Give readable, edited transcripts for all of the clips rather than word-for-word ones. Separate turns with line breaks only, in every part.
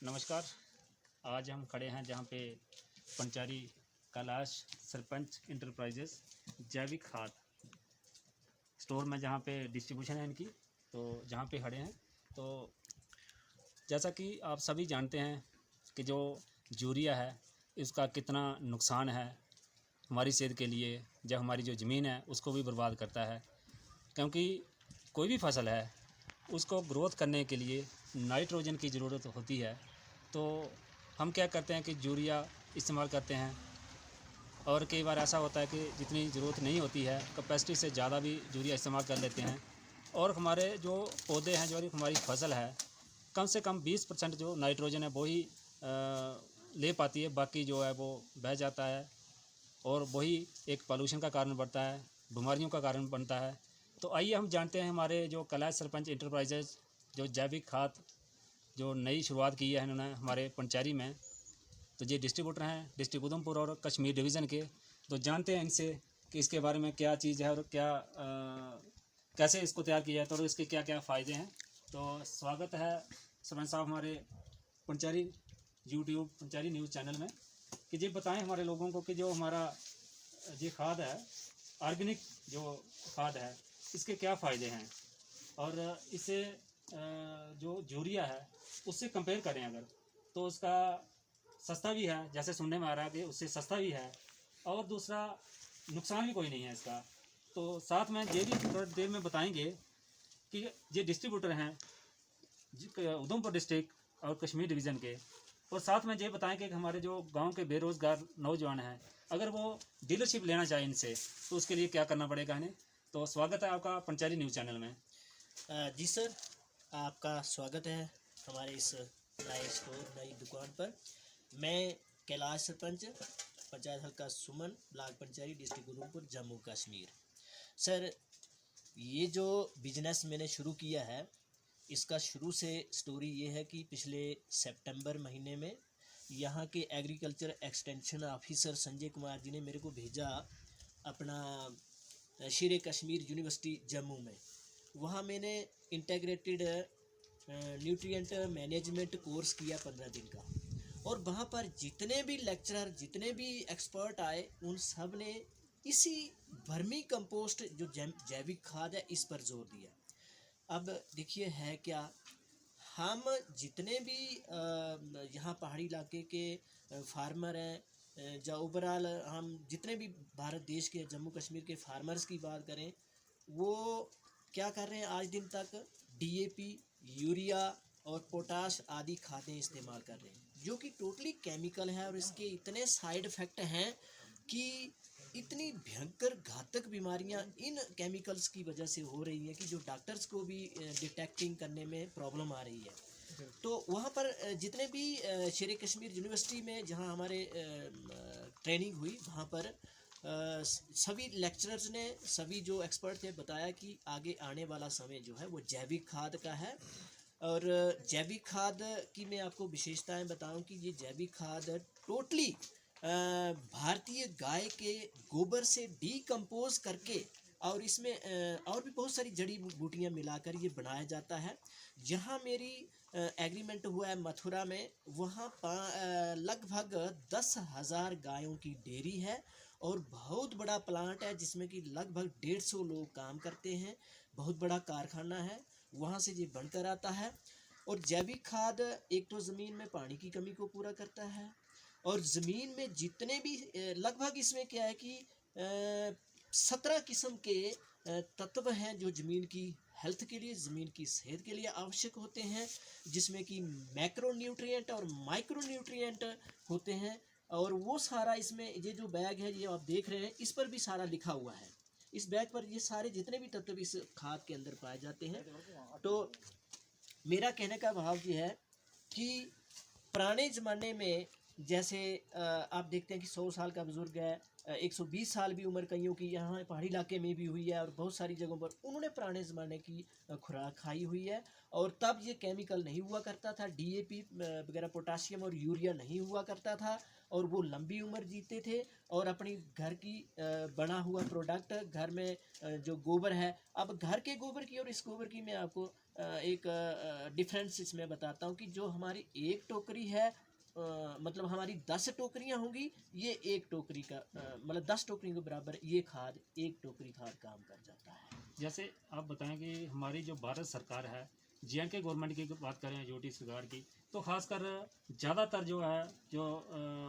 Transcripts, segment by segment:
नमस्कार। आज हम खड़े हैं जहाँ पे पंचारी कैलाश सरपंच इंटरप्राइजेस जैविक खाद स्टोर में जहाँ पे डिस्ट्रीब्यूशन है इनकी, तो जहाँ पे खड़े हैं। तो जैसा कि आप सभी जानते हैं कि जो यूरिया है इसका कितना नुकसान है हमारी सेहत के लिए, जब हमारी जो ज़मीन है उसको भी बर्बाद करता है। क्योंकि कोई भी फसल है उसको ग्रोथ करने के लिए नाइट्रोजन की ज़रूरत होती है। तो हम क्या करते हैं कि यूरिया इस्तेमाल करते हैं, और कई बार ऐसा होता है कि जितनी ज़रूरत नहीं होती है कैपेसिटी से ज़्यादा भी यूरिया इस्तेमाल कर लेते हैं, और हमारे जो पौधे हैं, जो हमारी फसल है, कम से कम 20% जो नाइट्रोजन है वो ही ले पाती है, बाकी जो है वो बह जाता है, और वही एक पॉल्यूशन का कारण बनता है, बीमारियों का कारण बनता है। तो आइए हम जानते हैं हमारे जो कैलाश सरपंच इंटरप्राइजेज जो जैविक खाद जो नई शुरुआत की है इन्होंने हमारे पंचारी में, तो ये डिस्ट्रीब्यूटर हैं डिस्ट्रिक्ट उधमपुर और कश्मीर डिवीज़न के। तो जानते हैं इनसे कि इसके बारे में क्या चीज़ है और क्या कैसे इसको तैयार किया जाता है और इसके क्या क्या फ़ायदे हैं। तो स्वागत है सरपंच साहब हमारे Panchari YouTube Panchari news channel में, कि ये बताएं हमारे लोगों को कि जो हमारा ये खाद है, ऑर्गेनिक जो खाद है, इसके क्या फ़ायदे हैं, और इसे जो यूरिया है उससे कंपेयर करें अगर, तो उसका सस्ता भी है, जैसे सुनने में आ रहा है कि उससे सस्ता भी है, और दूसरा नुकसान भी कोई नहीं है इसका। तो साथ में ये भी थोड़ी देर में बताएंगे कि ये डिस्ट्रीब्यूटर हैं उधमपुर डिस्ट्रिक्ट और कश्मीर डिवीज़न के, और साथ में ये बताएंगे कि हमारे जो गांव के बेरोज़गार नौजवान हैं, अगर वो डीलरशिप लेना चाहें इनसे तो उसके लिए क्या करना पड़ेगा इन्हें। तो स्वागत है आपका पंचारी न्यूज़ चैनल में।
जी सर, आपका स्वागत है हमारे इस नए स्टोर नई दुकान पर। मैं Kailash sarpanch panchayat Halka Suman block panchayat district Udhampur Jammu Kashmir. Sir, ये जो बिजनेस मैंने शुरू किया है, इसका शुरू से स्टोरी ये है कि पिछले सितंबर महीने में यहाँ के agriculture extension officer Sanjay Kumar ji ने मेरे को भेजा अपना शेर कश्मीर यूनिवर्सिटी जम्मू में। वहाँ मैंने इंटीग्रेटेड न्यूट्रिएंट मैनेजमेंट कोर्स किया 15 दिन का, और वहाँ पर जितने भी लेक्चरर जितने भी एक्सपर्ट आए उन सब ने इसी वर्मी कंपोस्ट जो जैविक खाद है इस पर जोर दिया। अब देखिए है क्या, हम जितने भी यहाँ पहाड़ी इलाके के फार्मर हैं, जो ओवरऑल हम जितने भी भारत देश के जम्मू कश्मीर के फार्मर्स की बात करें, वो क्या कर रहे हैं आज दिन तक डीएपी, यूरिया और पोटाश आदि खादें इस्तेमाल कर रहे हैं, जो कि टोटली केमिकल है, और इसके इतने साइड इफ़ेक्ट हैं कि इतनी भयंकर घातक बीमारियां इन केमिकल्स की वजह से हो रही हैं कि जो डॉक्टर्स को भी डिटेक्टिंग करने में प्रॉब्लम आ रही है। तो वहाँ पर जितने भी शेर कश्मीर यूनिवर्सिटी में जहाँ हमारे ट्रेनिंग हुई, वहाँ पर सभी लेक्चरर्स ने, सभी जो एक्सपर्ट थे, बताया कि आगे आने वाला समय जो है वो जैविक खाद का है। और जैविक खाद की मैं आपको विशेषताएं बताऊं कि ये जैविक खाद टोटली भारतीय गाय के गोबर से डीकम्पोज करके, और इसमें और भी बहुत सारी जड़ी बूटियां मिलाकर ये बनाया जाता है। जहाँ मेरी एग्रीमेंट हुआ है मथुरा में, वहाँ लगभग 10,000 गायों की डेयरी है, और बहुत बड़ा प्लांट है जिसमें कि लगभग 150 लोग काम करते हैं। बहुत बड़ा कारखाना है, वहाँ से ये बनकर आता है। और जैविक खाद एक तो ज़मीन में पानी की कमी को पूरा करता है, और ज़मीन में जितने भी लगभग इसमें क्या है कि 17 किस्म के तत्व हैं जो ज़मीन की हेल्थ के लिए, ज़मीन की सेहत के लिए आवश्यक होते हैं, जिसमें कि मैक्रो न्यूट्रिएंट और माइक्रो न्यूट्रिएंट होते हैं। और वो सारा इसमें, ये जो बैग है ये आप देख रहे हैं, इस पर भी सारा लिखा हुआ है। इस बैग पर ये सारे जितने भी तत्व इस खाद के अंदर पाए जाते हैं। तो मेरा कहने का भाव ये है कि पुराने ज़माने में जैसे आप देखते हैं कि 100 साल का बुज़ुर्ग है, 120 साल भी उम्र कईयों की यहाँ पहाड़ी इलाके में भी हुई है, और बहुत सारी जगहों पर उन्होंने पुराने ज़माने की खुराक खाई हुई है। और तब ये केमिकल नहीं हुआ करता था, डीएपी वगैरह पोटाशियम और यूरिया नहीं हुआ करता था, और वो लंबी उम्र जीते थे। और अपनी घर की बना हुआ प्रोडक्ट घर में जो गोबर है, अब घर के गोबर की और इस गोबर की मैं आपको एक डिफरेंस इसमें बताता हूँ कि जो हमारी एक टोकरी है, मतलब हमारी 10 टोकरियाँ होंगी, ये एक टोकरी का मतलब 10 टोकरी के बराबर ये खाद, एक टोकरी खाद काम कर जाता है।
जैसे आप बताएं कि हमारी जो भारत सरकार है, जे.एंड.के गवर्नमेंट की बात करें, यूटी सरकार की, तो खासकर ज़्यादातर जो है जो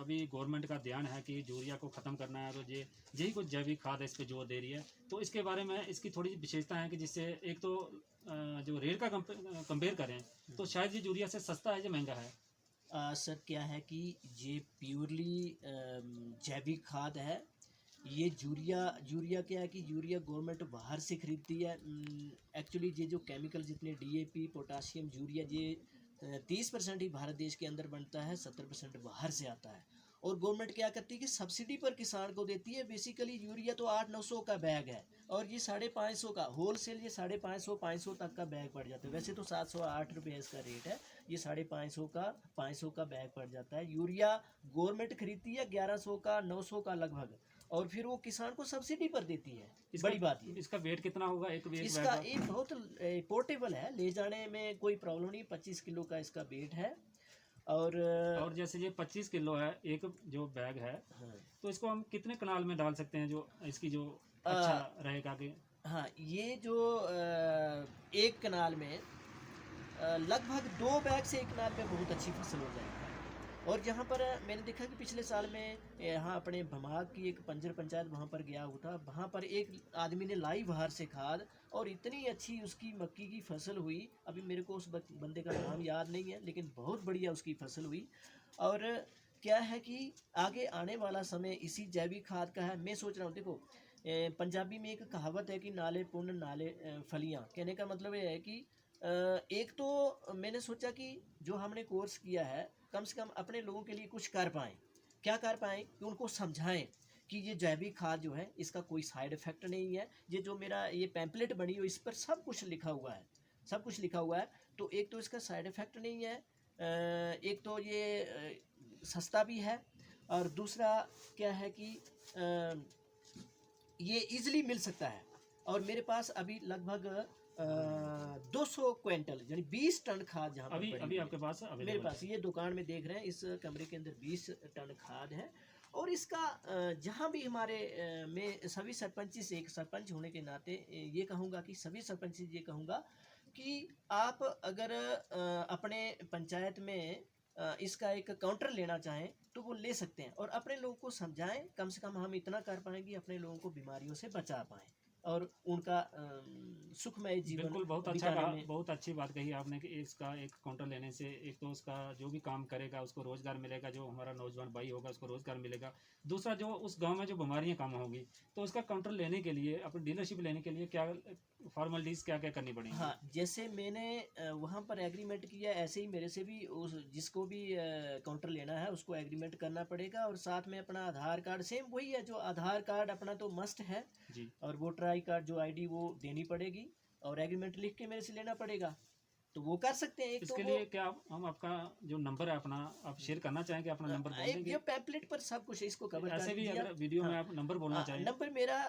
अभी गवर्नमेंट का ध्यान है कि यूरिया को ख़त्म करना है, तो ये यही कुछ जैविक खाद है इस पर जोर दे रही है। तो इसके बारे में इसकी थोड़ी विशेषता है कि जिससे एक तो जो रेट का कंपेयर करें तो शायद ये यूरिया से सस्ता है या महंगा है।
सर क्या है कि ये प्योरली जैविक खाद है। ये यूरिया क्या है कि यूरिया गवर्नमेंट बाहर से खरीदती है। एक्चुअली ये जो केमिकल जितने डीएपी, पोटाशियम, यूरिया, ये 30% ही भारत देश के अंदर बनता है, 70% बाहर से आता है। और गवर्नमेंट क्या करती है कि सब्सिडी पर किसान को देती है। बेसिकली यूरिया तो 800-900 का बैग है और ये 550 का होल सेल, ये 550 तक का बैग पड़ जाता है। वैसे तो 708 रुपये इसका रेट है, ये 550 का बैग पड़ जाता है। यूरिया गवर्नमेंट खरीदती है 1100 का, 900 का लगभग, और फिर वो किसान को सब्सिडी पर देती है। बड़ी बात ये,
इसका वेट कितना होगा एक
इसका
बैग
एक बहुत पोर्टेबल है, ले जाने में कोई प्रॉब्लम नहीं। 25 किलो का इसका वेट है। और
जैसे ये 25 किलो है एक जो बैग है,
हाँ,
तो इसको हम कितने कनाल में डाल सकते हैं जो इसकी जो
आ,
अच्छा रहेगा कि
हाँ, ये जो एक कनाल में लगभग 2 बैग से एक कनाल में बहुत अच्छी फसल हो जाएगी। और जहाँ पर मैंने देखा कि पिछले साल में यहाँ अपने भमाग की एक पंजर पंचायत, वहाँ पर गया हुआ था, वहाँ पर एक आदमी ने लाई बाहर से खाद, और इतनी अच्छी उसकी मक्की की फसल हुई। अभी मेरे को उस बंदे का नाम याद नहीं है, लेकिन बहुत बढ़िया उसकी फसल हुई। और क्या है कि आगे आने वाला समय इसी जैविक खाद का है। मैं सोच रहा हूँ, देखो पंजाबी में एक कहावत है कि नाले पुण्य नाले फलियाँ। कहने का मतलब ये है कि एक तो मैंने सोचा कि जो हमने कोर्स किया है, कम से कम अपने लोगों के लिए कुछ कर पाएँ। क्या कर पाएँ कि उनको समझाएं कि ये जैविक खाद जो है इसका कोई साइड इफ़ेक्ट नहीं है। ये जो मेरा ये पैम्पलेट बनी हो, इस पर सब कुछ लिखा हुआ है, सब कुछ लिखा हुआ है। तो एक तो इसका साइड इफ़ेक्ट नहीं है, एक तो ये सस्ता भी है, और दूसरा क्या है कि ये इजीली मिल सकता है। और मेरे पास अभी लगभग 200 क्विंटल यानी 20 टन खाद जहाँ पर
अभी
पड़ी
अभी
हुई है।
आपके पास
मेरे
अवेलेबल
पास ये दुकान में देख रहे हैं, इस कमरे के अंदर 20 टन खाद है। और इसका जहाँ भी हमारे मैं सभी सरपंच से एक सरपंच होने के नाते ये कहूँगा कि सभी सरपंच से ये कहूँगा कि आप अगर अपने पंचायत में इसका एक काउंटर लेना चाहें तो वो ले सकते हैं, और अपने लोगों को समझाएं। कम से कम हम इतना कर पाएंगे, अपने लोगों को बीमारियों से बचा पाएँ और उनका सुखमय जीवन
बिल्कुल, बहुत अच्छा
बिताने
कहा,
में।
बहुत अच्छी बात कही आपने कि इसका एक काउंटर लेने से एक तो उसका जो भी काम करेगा उसको रोज़गार मिलेगा, जो हमारा नौजवान भाई होगा उसको रोज़गार मिलेगा। दूसरा, जो उस गांव में जो बीमारियां कम होगी, तो उसका काउंटर लेने के लिए, अपनी डीलरशिप लेने के लिए क्या फॉर्मेलिटीज़ क्या क्या करनी पड़ेंगी।
हाँ, जैसे मैंने वहाँ पर एग्रीमेंट किया, ऐसे ही मेरे से भी उस जिसको भी काउंटर लेना है उसको एग्रीमेंट करना पड़ेगा। और साथ में अपना आधार कार्ड, सेम वही है जो आधार कार्ड अपना तो मस्ट है,
जी,
और वोटर आई कार्ड जो आईडी वो देनी पड़ेगी, और एग्रीमेंट लिख के मेरे से लेना पड़ेगा। तो वो कर सकते हैं। एक तो
इसके
वो
लिए क्या हम आपका जो नंबर है अपना आप शेयर करना चाहेंगे, अपना नंबर बोल
एक
देंगे।
ये पैम्पलेट पर सब कुछ है, इसको कवर कर
ऐसे भी
दिया।
अगर वीडियो में
हाँ,
आप नंबर बोलना चाहें।
नंबर मेरा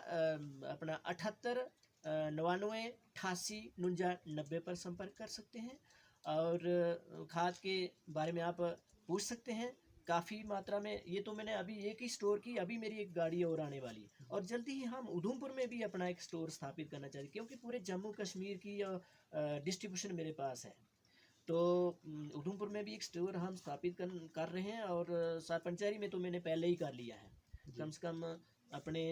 अपना 78 99 88 49 90 पर संपर्क कर सकते हैं। और खाद के बारे में आप पूछ सकते हैं। काफ़ी मात्रा में, ये तो मैंने अभी एक ही स्टोर की, अभी मेरी एक गाड़ी और आने वाली है, और जल्दी ही हम उधमपुर में भी अपना एक स्टोर स्थापित करना चाहिए, क्योंकि पूरे जम्मू कश्मीर की डिस्ट्रीब्यूशन मेरे पास है। तो उधमपुर में भी एक स्टोर हम स्थापित कर रहे हैं, और सरपंचारी में तो मैंने पहले ही कर लिया है।
जी,
कम से कम अपने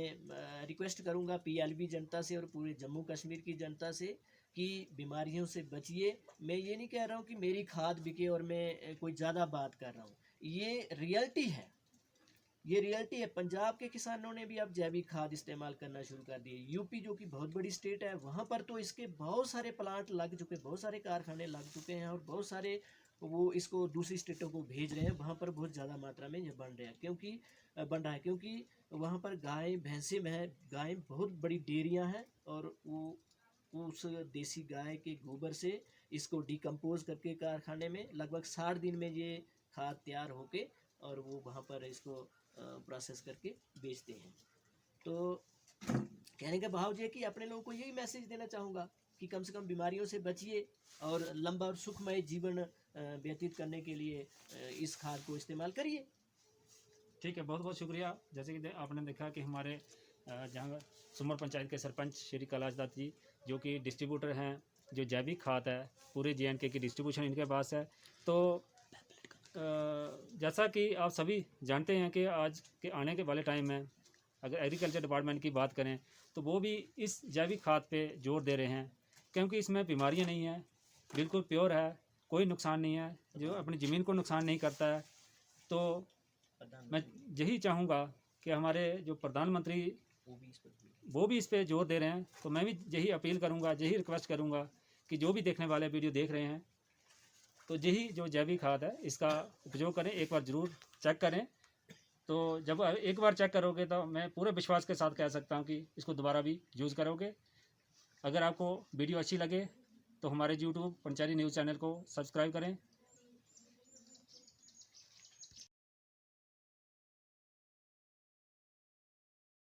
रिक्वेस्ट करूंगा पीएलबी जनता से और पूरे जम्मू कश्मीर की जनता से कि बीमारियों से बचिए। मैं ये नहीं कह रहा हूँ कि मेरी खाद बिके और मैं कोई ज़्यादा बात कर रहा हूँ, ये रियलिटी है, ये रियलिटी है। पंजाब के किसानों ने भी अब जैविक खाद इस्तेमाल करना शुरू कर दिए। यूपी जो कि बहुत बड़ी स्टेट है, वहाँ पर तो इसके बहुत सारे प्लांट लग चुके, बहुत सारे कारखाने लग चुके हैं, और बहुत सारे वो इसको दूसरी स्टेटों को भेज रहे हैं। वहाँ पर बहुत ज़्यादा मात्रा में ये बन रहा है, क्योंकि वहाँ पर गाय भैंसे में है, गाय बहुत बड़ी डेयरियाँ हैं, और वो उस देसी गाय के गोबर से इसको डिकम्पोज करके कारखाने में लगभग 60 दिन में ये खाद तैयार होके, और वो वहाँ पर इसको प्रोसेस करके बेचते हैं। तो कहने का भाव ये है कि अपने लोगों को यही मैसेज देना चाहूँगा कि कम से कम बीमारियों से बचिए और लंबा और सुखमय जीवन व्यतीत करने के लिए इस खाद को इस्तेमाल करिए।
ठीक है, बहुत बहुत शुक्रिया। जैसे कि आपने देखा कि हमारे जहाँ सुमर पंचायत के सरपंच श्री कैलाश दत्त जी, जो कि डिस्ट्रीब्यूटर हैं, जो जैविक खाद है पूरे JNK की डिस्ट्रीब्यूशन इनके पास है। तो जैसा कि आप सभी जानते हैं कि आज के आने के वाले टाइम में अगर एग्रीकल्चर डिपार्टमेंट की बात करें तो वो भी इस जैविक खाद पे जोर दे रहे हैं, क्योंकि इसमें बीमारियां नहीं हैं, बिल्कुल प्योर है, कोई नुकसान नहीं है, जो अपनी ज़मीन को नुकसान नहीं करता है। तो मैं यही चाहूँगा कि हमारे जो प्रधानमंत्री वो भी इस पे जोर दे रहे हैं, तो मैं भी यही अपील करूँगा, यही रिक्वेस्ट करूँगा कि जो भी देखने वाले वीडियो देख रहे हैं तो यही जो जैविक खाद है इसका उपयोग करें, एक बार ज़रूर चेक करें। तो जब एक बार चेक करोगे तो मैं पूरे विश्वास के साथ कह सकता हूँ कि इसको दोबारा भी यूज़ करोगे। अगर आपको वीडियो अच्छी लगे तो हमारे YouTube पंचायती न्यूज़ चैनल को सब्सक्राइब करें